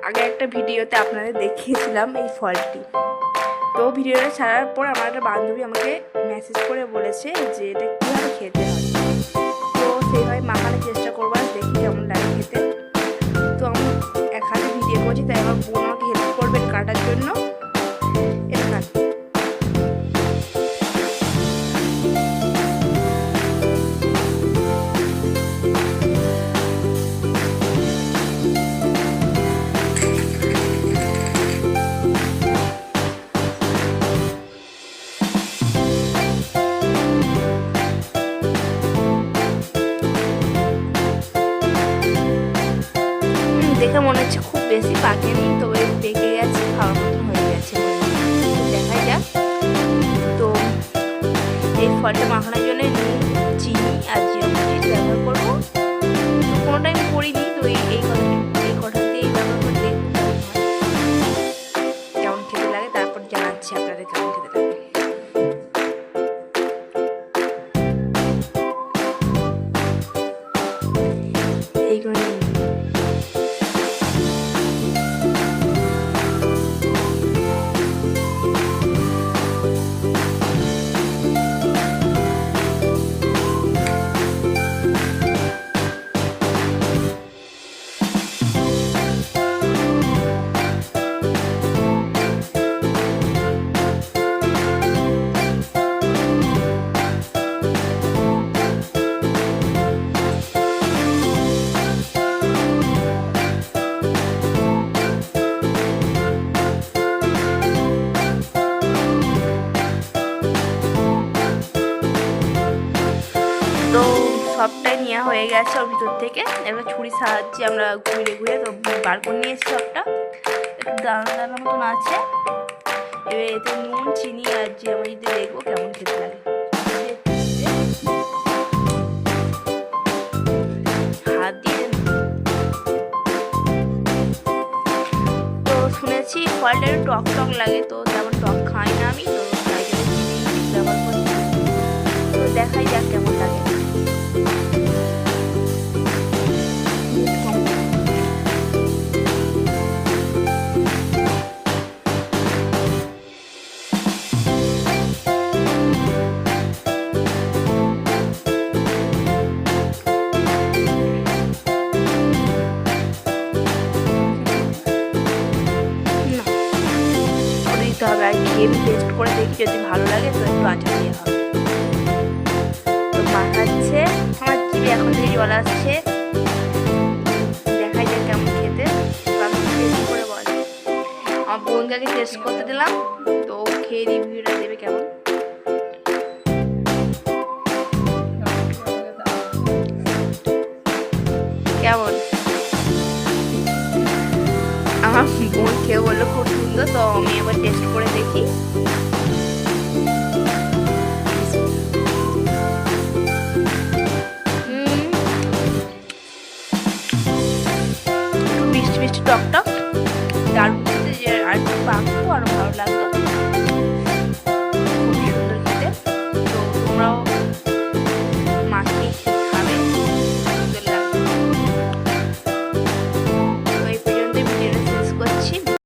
আগে একটা ভিডিওতে আপনাদের দেখিয়েছিলাম এই ফলটি। তো ভিডিওটা ছাড়ার পর আমার একটা বান্ধবী আমাকে মেসেজ করে বলেছে যে এটা কীভাবে খেতে হয়। তো সেইভাবে মাখানোর চেষ্টা করবো, আর দেখি কেমন লাগে খেতে। তো আমি এক হাতে ভিডিও করছি, তাই আমার বোন আমাকে হেল্প করবেন কাটার জন্য। এটা কাট দেখে মনে হচ্ছে খুব বেশি পাকেনি, তবে পেকে গেছে, খাওয়ার মতন হয়ে গেছে। দেখাই যাক। তো এই ফলটা মাখানোর জন্য নুন, চিনি আর জিরা মরিচ ব্যবহার করবো। কোনো টাইম করিনি, তো এই কটাতেই ব্যবহার করে দেখবো কেমন খেতে লাগে, তারপর জানাচ্ছি আপনাদের কেমন খেতে লাগে। এইগুলো তো সবটাই নেওয়া হয়ে গেছে ওর ভিতর থেকে। এবার ছুরির সাহায্যে আমরা ঘুরে ঘুরে তো বার করে নিয়েছি সবটা। একটু দানা দানা মতন আছে। এবার এতে নুন, চিনি আর জিরা মরিচ দিয়ে দেখবো কেমন খেতে লাগে। হাত দিয়ে তো শুনেছি ফলটা একটু টক টক লাগে, তো তেমন টক খাই না আমি, তো তাই জন্য চিনি ব্যবহার করি। তো দেখাই যাক কেমন লাগে। দিতে হবে, আর খেয়ে টেস্ট করে দেখি, যদি ভালো লাগে তো একটু আচার দেওয়া হবে। তো মাখাচ্ছে, আমার জিভে এখন থেকে জল আসছে। দেখাই যায় কেমন খেতে, আমি টেস্ট করে বল। আমার বোনকে টেস্ট করতে দিলাম, তো খেয়ে রিভিউটা দেবে কেমন। কেমন আমার বোন খেয়ে বললো খুব সুন্দর, তো আমি এবার টেস্ট করে দেখি। মিষ্টি মিষ্টি টক টক,